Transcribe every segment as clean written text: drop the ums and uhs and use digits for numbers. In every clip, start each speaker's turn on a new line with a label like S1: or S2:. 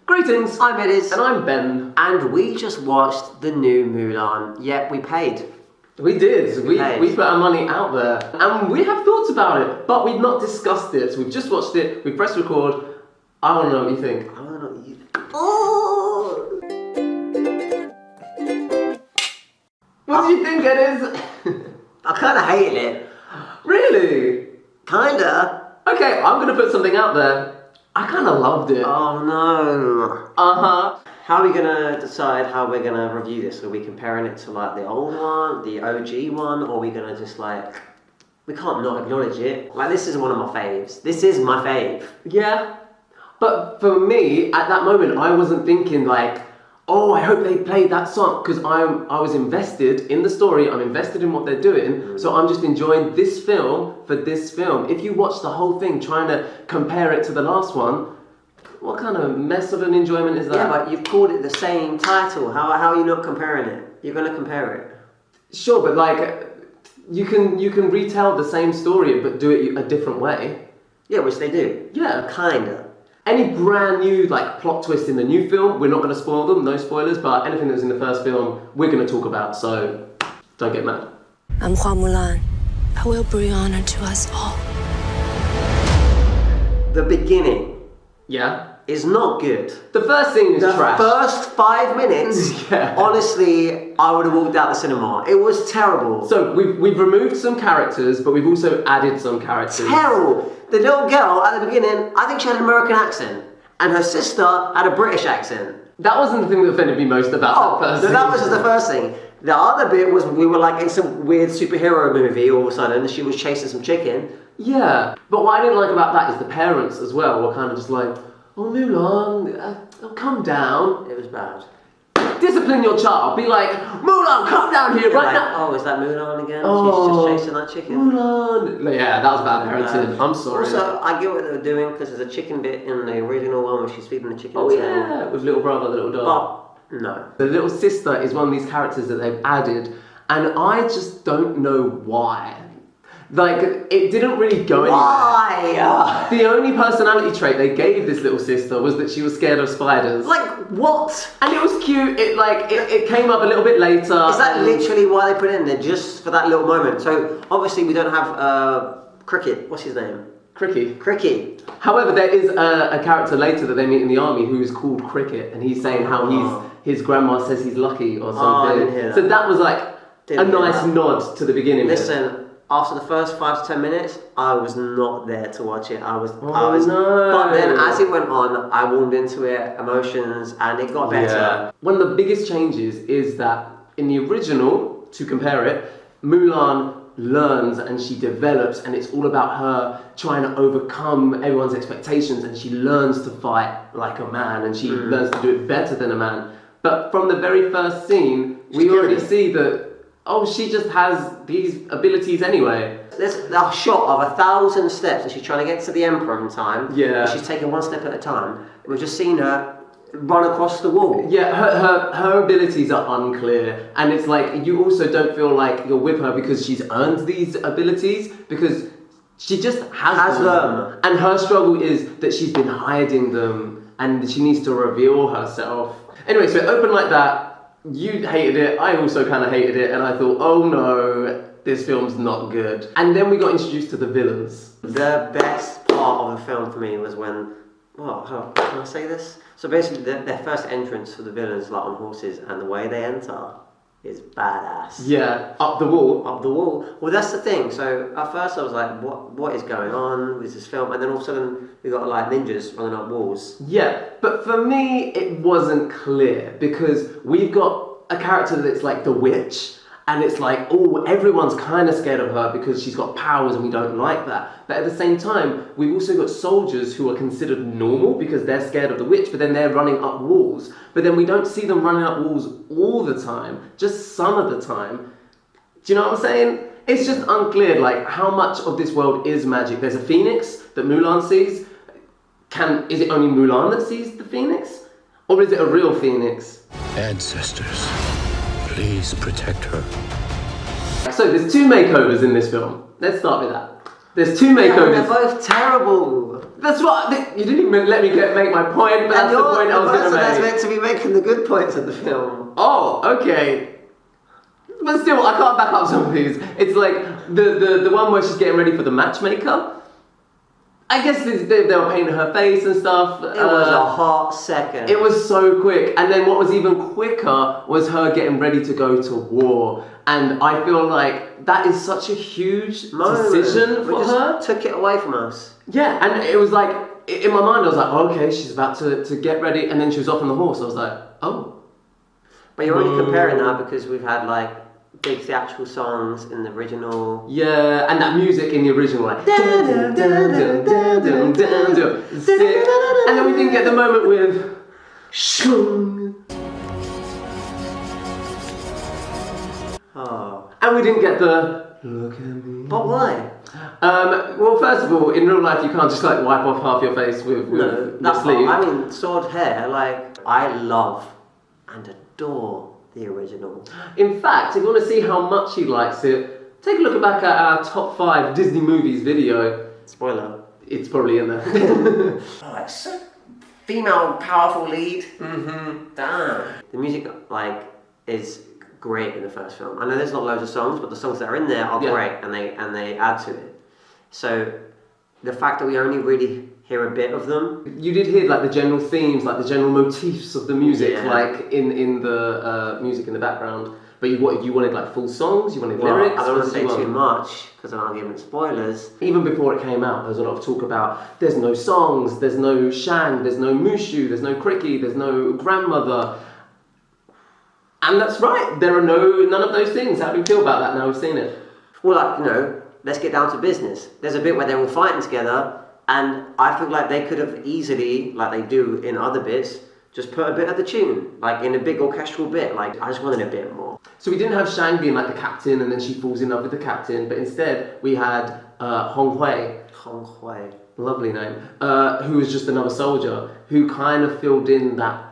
S1: Greetings,
S2: I'm Ediz.
S1: and I'm Ben.
S2: And we just watched the new Mulan. Yep, we paid.
S1: We did. We put our money out there. And we have thoughts about it, but we've not discussed it. We've just watched it, we pressed record. I want to know what you think.
S2: I want to know what you think. Oh!
S1: What do you think, Ediz?
S2: I kind of hated it.
S1: Really?
S2: Kinda.
S1: Okay, I'm going to put something out there. I kind of loved it.
S2: Oh no.
S1: Uh-huh.
S2: How are we gonna decide how we're gonna review this? Are we comparing it to like the old one, the OG one, or are we gonna just like... We can't not acknowledge it. Like, this is one of my faves. This is my fave.
S1: Yeah. But for me, at that moment, I wasn't thinking like, oh, I hope they played that song, because I was invested in the story, I'm invested in what they're doing, so I'm just enjoying this film for this film. If you watch the whole thing trying to compare it to the last one, what kind of mess of an enjoyment is that?
S2: Yeah, but you've called it the same title. How are you not comparing it? You're going to compare it.
S1: Sure, but like, you can retell the same story but do it a different way.
S2: Yeah, which they do.
S1: Yeah.
S2: Kinda.
S1: Any brand new like plot twist in the new film, we're not going to spoil them, no spoilers, but anything that was in the first film, we're going to talk about, so don't get mad.
S3: I'm Mulan. I will bring honor to us all.
S2: The beginning
S1: Yeah?
S2: is not good.
S1: The first scene is
S2: The
S1: trash.
S2: first 5 minutes,
S1: Yeah.
S2: honestly, I would have walked out the cinema. It was terrible.
S1: So we've removed some characters, but we've also added some characters.
S2: Terrible. The little girl at the beginning, I think she had an American accent, and her sister had a British accent.
S1: That wasn't the thing that offended me most about that first
S2: so
S1: scene.
S2: that was just the first thing. The other bit was we were like in some weird superhero movie. All of a sudden, she was chasing some chicken.
S1: Yeah, but what I didn't like about that is the parents as well were kind of just like, oh Mulan, calm down.
S2: It was bad.
S1: Discipline your child. Be like, Mulan, calm down here right now.
S2: Oh, is that Mulan again?
S1: Oh,
S2: She's just chasing that chicken.
S1: Mulan. Yeah, that was bad parenting. I'm sorry.
S2: Also, I get what they were doing because there's a chicken bit in the original one where she's feeding the chicken.
S1: Oh yeah, with little brother, little dog.
S2: But no.
S1: The little sister is one of these characters that they've added, and I just don't know why. Like, it didn't really go anywhere.
S2: Why?
S1: The only personality trait they gave this little sister was that she was scared of spiders.
S2: Like, what?
S1: And it was cute. It came up a little bit later.
S2: Is that literally why they put it in there, just for that little moment? So, obviously we don't have Cricket. What's his name? Cricket.
S1: However, there is a character later that they meet in the army who is called Cricket, and he's saying how his grandma says he's lucky or something.
S2: I didn't hear that.
S1: So that was like a nice nod to the beginning.
S2: Listen, after the first 5 to 10 minutes, I was not there to watch it. I was.
S1: No.
S2: But then, as it went on, I warmed into it, emotions, and it got better.
S1: Yeah. One of the biggest changes is that in the original, to compare it, Mulan learns and she develops, and it's all about her trying to overcome everyone's expectations, and she learns to fight like a man, and she learns to do it better than a man. But from the very first scene, we already see that, oh, she just has these abilities anyway.
S2: There's a shot of 1,000 steps, and she's trying to get to the Emperor in time.
S1: Yeah.
S2: And she's taking one step at a time. We've just seen her run across the wall.
S1: Yeah, her abilities are unclear, and it's like you also don't feel like you're with her because she's earned these abilities, because she just has them. And her struggle is that she's been hiding them, and she needs to reveal herself. Anyway, so it opened like that. You hated it, I also kind of hated it, and I thought, oh no, this film's not good. And then we got introduced to the villains.
S2: The best part of the film for me was when, can I say this? So basically, their first entrance for the villains, like on horses, and the way they enter is badass.
S1: Yeah, up the wall.
S2: Up the wall. Well, that's the thing. So at first I was like, what is going on with this film? And then all of a sudden we got like ninjas running up walls.
S1: Yeah, but for me it wasn't clear, because we've got a character that's like the witch, and it's like, oh, everyone's kind of scared of her because she's got powers and we don't like that. But at the same time, we've also got soldiers who are considered normal because they're scared of the witch, but then they're running up walls. But then we don't see them running up walls all the time, just some of the time. Do you know what I'm saying? It's just unclear, like, how much of this world is magic. There's a phoenix that Mulan sees. Is it only Mulan that sees the phoenix? Or is it a real phoenix?
S4: Ancestors, please protect her.
S1: So there's 2 makeovers in this film. Let's start with that. There's 2
S2: Yeah,
S1: makeovers.
S2: they're both terrible.
S1: That's what you didn't even let me make my point. But that's the point I was going to
S2: That's
S1: make.
S2: meant to be making the good points of the film.
S1: Oh, okay. But still, I can't back up some of these. It's like the one where she's getting ready for the matchmaker. I guess they were painting her face and stuff.
S2: It was a hot second.
S1: It was so quick. And then what was even quicker was her getting ready to go to war. And I feel like that is such a huge decision for her.
S2: Took it away from us.
S1: Yeah, and it was like, in my mind I was like, okay, she's about to get ready. And then she was off on the horse. I was like, oh.
S2: But you're only comparing that because we've had like big theatrical songs in the original.
S1: Yeah, and that music in the original, like. And then we didn't get the moment with.
S2: Oh.
S1: And we didn't get the. Look at me.
S2: But why?
S1: Well, first of all, in real life, you can't just like wipe off half your face with your sleeve.
S2: I mean, sword hair. Like, I love and adore the original.
S1: In fact, if you want to see how much he likes it, take a look back at our top 5 Disney movies video.
S2: Spoiler.
S1: It's probably in there.
S2: Oh, it's so female, powerful lead. Mm-hmm. Damn. The music, like, is great in the first film. I know there's not loads of songs, but the songs that are in there are great, and they add to it. So the fact that we only really hear a bit of them.
S1: You did hear like the general themes, like the general motifs of the music, like in the music in the background. But you wanted like full songs, you wanted lyrics.
S2: I don't want to say too much because I don't want to give them spoilers.
S1: Even before it came out, there was a lot of talk about there's no songs, there's no Shang, there's no Mushu, there's no Cricky, there's no grandmother. And that's right, there are none of those things. How do you feel about that now we've seen it?
S2: Well, like, let's get down to business. There's a bit where they're all fighting together, and I feel like they could have easily, like they do in other bits, just put a bit of the tune, like in a big orchestral bit. Like, I just wanted a bit more.
S1: So we didn't have Shang being like the captain and then she falls in love with the captain, but instead we had Hong Hui.
S2: Hong Hui.
S1: Lovely name. Who was just another soldier who kind of filled in that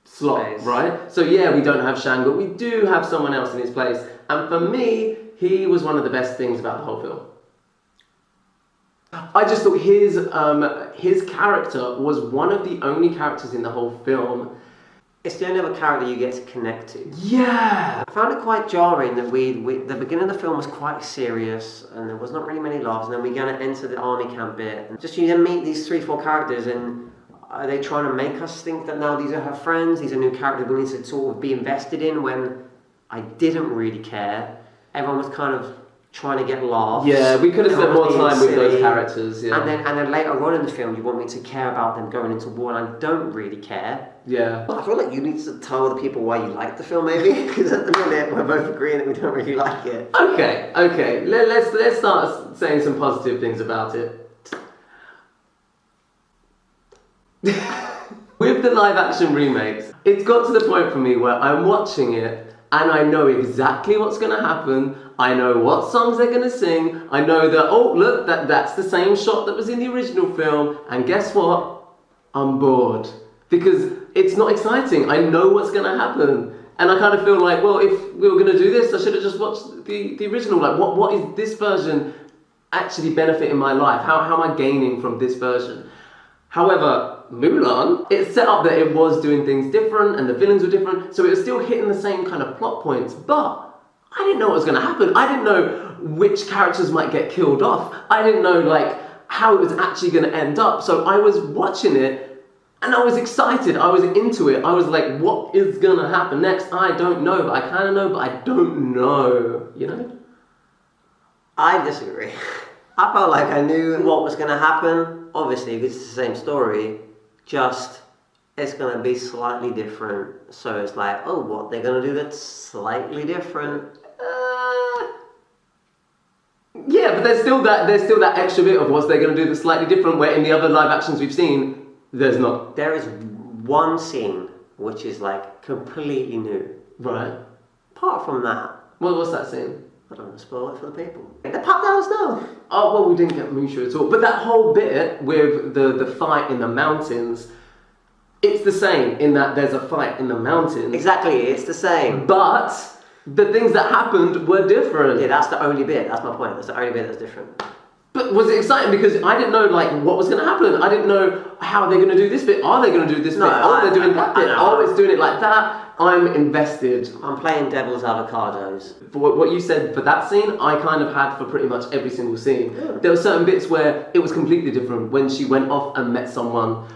S1: slot,
S2: Space.
S1: right? So yeah, we don't have Shang, but we do have someone else in his place. And for me, he was one of the best things about the whole film. I just thought his character was one of the only characters in the whole film.
S2: It's the only other character you get to connect to.
S1: Yeah!
S2: I found it quite jarring that the beginning of the film was quite serious and there was not really many laughs, and then we're going to enter the army camp bit. And just you then meet these 3-4 characters, and are they trying to make us think that now these are her friends, these are new characters we need to sort of be invested in, when I didn't really care. Everyone was kind of trying to get laughs.
S1: Yeah, we could have spent more time with those characters, yeah.
S2: And then later on in the film, you want me to care about them going into war, and I don't really care.
S1: Yeah.
S2: I feel like you need to tell the people why you like the film, maybe, because at the minute we're both agreeing that we don't really like it.
S1: Okay. Let's start saying some positive things about it. With the live action remakes, it's got to the point for me where I'm watching it and I know exactly what's going to happen. I know what songs they're going to sing. I know that, oh, look, that's the same shot that was in the original film. And guess what? I'm bored. Because it's not exciting. I know what's going to happen. And I kind of feel like, well, if we were going to do this, I should have just watched the original. Like, what is this version actually benefiting my life? How am I gaining from this version? However, Mulan, it set up that it was doing things different and the villains were different, so it was still hitting the same kind of plot points, but I didn't know what was going to happen. I didn't know which characters might get killed off. I didn't know, like, how it was actually going to end up. So I was watching it and I was excited. I was into it. I was like, what is going to happen next? I don't know, but I kind of know, but I don't know, you know?
S2: I disagree. I felt like I knew what was going to happen. Obviously, because it's the same story, just it's going to be slightly different. So it's like, oh, what they're going to do that's slightly different.
S1: Yeah, but there's still that extra bit of what's they're going to do that's slightly different, where in the other live actions we've seen, there's not.
S2: There is one scene which is like completely new.
S1: Right.
S2: Apart from that,
S1: What's that scene?
S2: I don't want to spoil it for the people. They pop down snow.
S1: Oh, well, we didn't get Mushu at all. But that whole bit with the fight in the mountains, it's the same in that there's a fight in the mountains.
S2: Exactly, it's the same.
S1: But the things that happened were different.
S2: Yeah, that's the only bit. That's my point. That's the only bit that's different.
S1: But was it exciting? Because I didn't know like what was going to happen. I didn't know how they're going to do this bit. Are they going to do this bit? Oh, they're doing that bit. Oh, it's doing it like that. I'm invested.
S2: I'm playing devil's avocados.
S1: For what you said for that scene, I kind of had for pretty much every single scene. Yeah. There were certain bits where it was completely different. When she went off and met someone,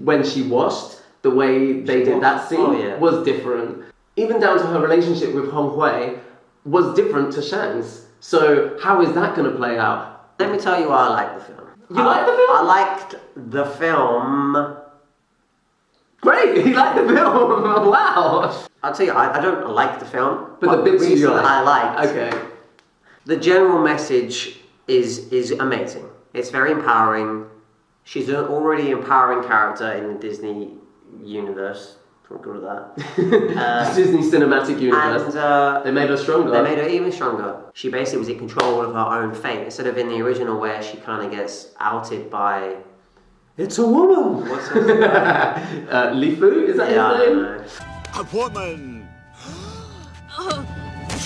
S1: when she washed, the way they did that scene was different. Even down to her relationship with Hong Hui was different to Shang's. So how is that going to play out?
S2: Let me tell you why I like the film.
S1: You like the film?
S2: I liked the film.
S1: Great, you like the film. Wow.
S2: I'll tell you, I don't like the film,
S1: but the bits you like.
S2: I liked.
S1: Okay.
S2: The general message is amazing. It's very empowering. She's an already empowering character in the Disney universe. I'm good at that.
S1: Disney cinematic universe. And they made her stronger.
S2: They made her even stronger. She basically was in control of her own fate instead of in the original where she kind of gets outed by. It's a woman. What's her name?
S1: Li Fu, is that his name?
S4: A woman.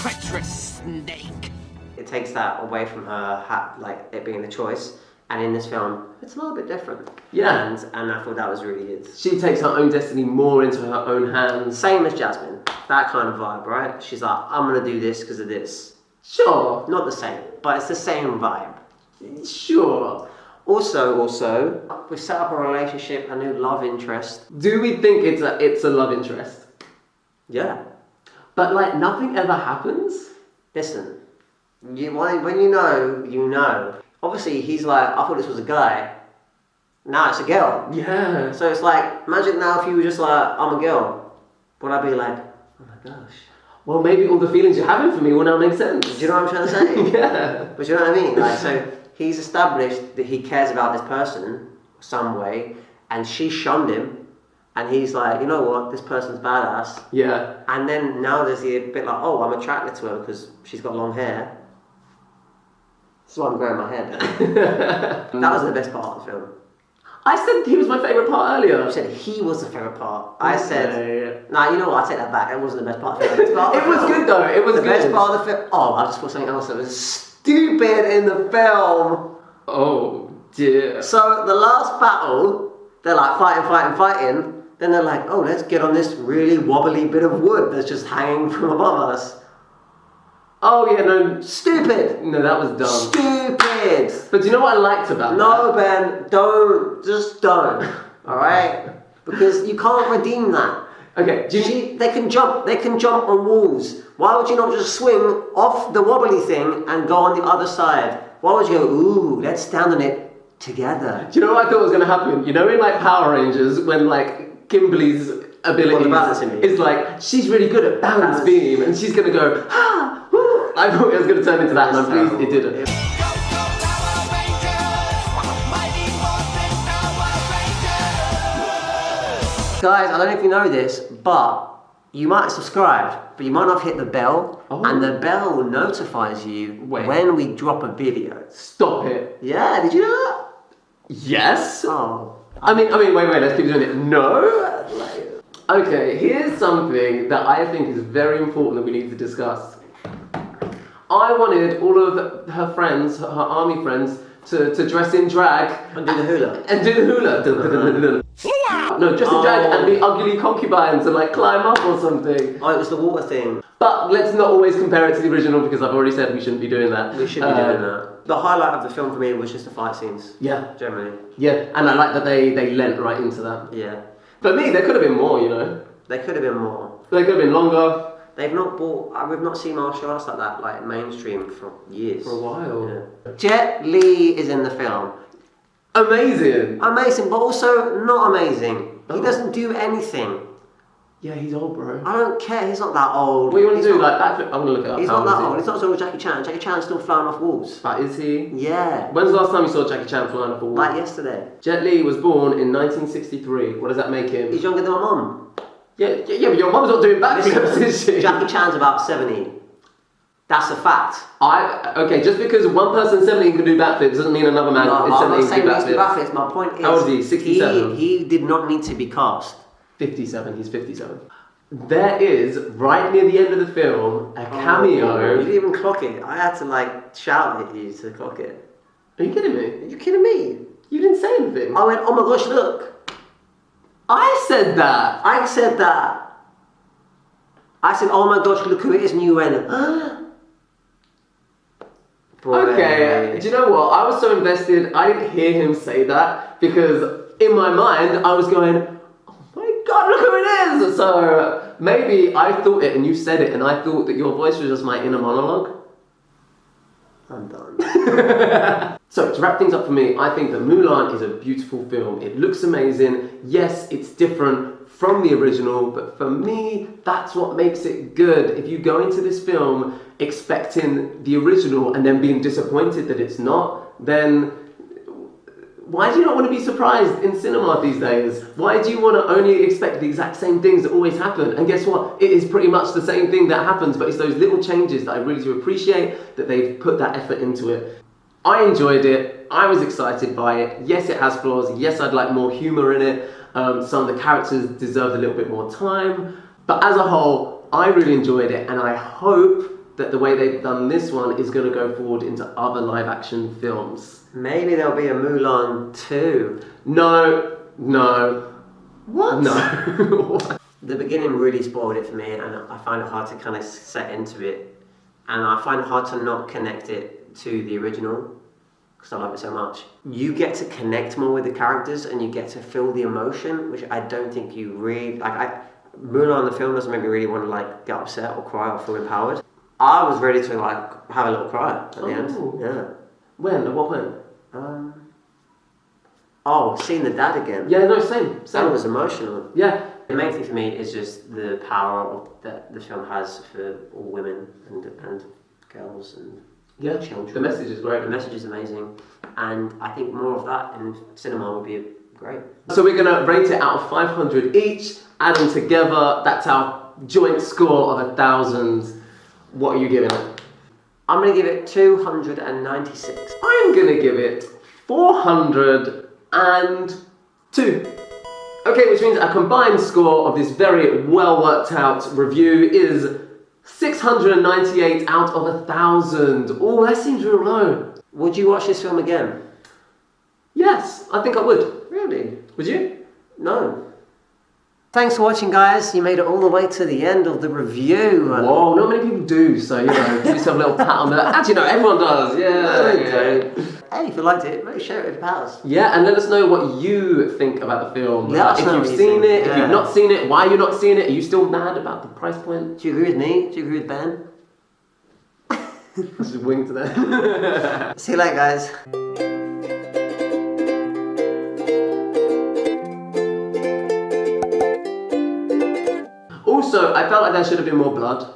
S4: Treacherous snake.
S2: It takes that away from her, like it being the choice. And in this film, it's a little bit different.
S1: Yeah.
S2: And I thought that was really good.
S1: She takes her own destiny more into her own hands.
S2: Same as Jasmine. That kind of vibe, right? She's like, I'm going to do this because of this.
S1: Sure.
S2: Not the same, but it's the same vibe.
S1: Sure.
S2: Also, we've set up a relationship, a new love interest.
S1: Do we think it's a love interest?
S2: Yeah.
S1: But like nothing ever happens?
S2: Listen, when you know, you know. Obviously, he's like, I thought this was a guy. Now it's a girl.
S1: Yeah.
S2: So it's like, imagine now if you were just like, I'm a girl. Would I be like, oh my gosh.
S1: Well, maybe all the feelings you're having for me will now make sense.
S2: Do you know what I'm trying to say?
S1: Yeah.
S2: But you know what I mean? Like, so he's established that he cares about this person some way, and she shunned him, and he's like, you know what, this person's badass.
S1: Yeah.
S2: And then now there's the bit like, oh, I'm attracted to her because she's got long hair. This is why I'm growing my hair down. That was the best part of the film.
S1: I said he was my favourite part earlier.
S2: You said he was the favourite part. I said, nah, you know what? I take that back. It wasn't the best part of the film.
S1: It was good though. It was
S2: the
S1: good.
S2: best part of the film. Oh, I just thought something else that was stupid in the film.
S1: Oh dear.
S2: So the last battle, they're like fighting. Then they're like, oh, let's get on this really wobbly bit of wood that's just hanging from above us.
S1: Oh yeah, no.
S2: Stupid.
S1: No, that was dumb.
S2: Stupid.
S1: But do you know what I liked about that?
S2: No, Ben, don't. All right? Because you can't redeem that.
S1: Okay,
S2: They can jump on walls. Why would you not just swing off the wobbly thing and go on the other side? Why would you go, ooh, let's stand on it together?
S1: Do you know what I thought was going to happen? You know in like Power Rangers when like Kimberly's ability is like, she's really good at balance beam and she's going to go, ah, woo. I thought it was going to turn into that and I'm pleased it didn't.
S2: Guys, I don't know if you know this, but you might have subscribed, but you might not have hit the bell, and the bell notifies you when we drop a video.
S1: Stop it.
S2: Yeah, did you know that?
S1: Yes.
S2: Oh.
S1: I mean, wait, let's keep doing it. No. Okay, here's something that I think is very important that we need to discuss. I wanted all of her friends, her army friends, to dress in drag
S2: and do the
S1: hula. No, dress in drag and be ugly concubines and like climb up or something.
S2: Oh, it was the water thing.
S1: But let's not always compare it to the original because I've already said we shouldn't be doing that.
S2: We shouldn't be doing that. The highlight of the film for me was just the fight scenes.
S1: Yeah.
S2: Generally.
S1: Yeah, and I like that they lent right into that.
S2: Yeah.
S1: For me, there could have been more, you know.
S2: There could have been more.
S1: They could have been longer.
S2: We've not seen martial arts like that, like mainstream for years.
S1: For a while.
S2: Yeah. Jet Li is in the film.
S1: Amazing,
S2: but also not amazing. He doesn't do anything.
S1: Yeah, he's old, bro.
S2: I don't care. He's not that old.
S1: What do you want to do? Like backflip? I'm gonna look it up.
S2: He's not that old. He's not so Jackie Chan. Jackie Chan's still flying off walls.
S1: But is he?
S2: Yeah.
S1: When's the last time you saw Jackie Chan flying off a wall?
S2: Like yesterday.
S1: Jet Li was born in 1963. What does that make him?
S2: He's younger than my mum.
S1: Yeah, but your mum's not doing backflips, is she?
S2: Jackie Chan's about 70. That's a fact.
S1: Okay, just because one person 17 can do backflips doesn't mean another man is 17 can do backflips.
S2: My point is,
S1: how old is he? 67?
S2: He did not need to be cast.
S1: 57, he's 57. there is, right near the end of the film, a cameo.
S2: You didn't even clock it. I had to like shout at you to clock it.
S1: Are you kidding me?
S2: Are you kidding me?
S1: You didn't say anything.
S2: I went, oh my gosh, look.
S1: I said that.
S2: I said that. I said, oh my gosh, look who it is, and you went, Boy.
S1: Okay, do you know what? I was so invested, I didn't hear him say that because in my mind I was going, oh my god, look who it is! So maybe I thought it and you said it and I thought that your voice was just my inner monologue.
S2: I'm done.
S1: So to wrap things up for me, I think that Mulan is a beautiful film. It looks amazing. Yes, it's different from the original, but for me, that's what makes it good. If you go into this film expecting the original and then being disappointed that it's not, then why do you not want to be surprised in cinema these days? Why do you want to only expect the exact same things that always happen? And guess what? It is pretty much the same thing that happens, but it's those little changes that I really do appreciate that they've put that effort into it. I enjoyed it. I was excited by it. Yes, it has flaws. Yes, I'd like more humor in it. Some of the characters deserved a little bit more time. But as a whole, I really enjoyed it, and I hope that the way they've done this one is going to go forward into other live action films.
S2: Maybe there'll be a Mulan 2.
S1: No.
S2: What?
S1: No.
S2: The beginning really spoiled it for me, and I find it hard to kind of set into it. And I find it hard to not connect it to the original, because I love it so much. You get to connect more with the characters, and you get to feel the emotion, which I don't think you really... Mulan, the film, doesn't make me really want to like get upset or cry or feel empowered. I was ready to like have a little cry at the end. Yeah.
S1: When? At what point?
S2: Seeing the dad again.
S1: Yeah, no, same.
S2: That was emotional.
S1: Yeah.
S2: The main thing for me is just the power that the film has for all women and girls and children.
S1: The message is great.
S2: The message is amazing, and I think more of that in cinema would be great.
S1: So we're gonna rate it out of 500 each, add them together. That's our joint score of 1,000. What are you giving it?
S2: I'm gonna give it 296.
S1: I'm gonna give it 402. Okay, which means a combined score of this very well worked out review is 698 out of 1,000. Oh, that seems real low.
S2: Would you watch this film again?
S1: Yes, I think I would.
S2: Really?
S1: Would you?
S2: No. Thanks for watching, guys. You made it all the way to the end of the review.
S1: Whoa, not many people do, so, you know, give yourself a little pat on the back. Actually, no, everyone does. Yeah.
S2: Hey, if you liked it, maybe share it with your pals.
S1: Yeah, and let us know what you think about the film.
S2: Let us know
S1: if you've seen it, if you've not seen it, why you're not seeing it. Are you still mad about the price point?
S2: Do you agree with me? Do you agree with Ben?
S1: Let's just wing to that.
S2: See you later, guys.
S1: Also, I felt like there should have been more blood.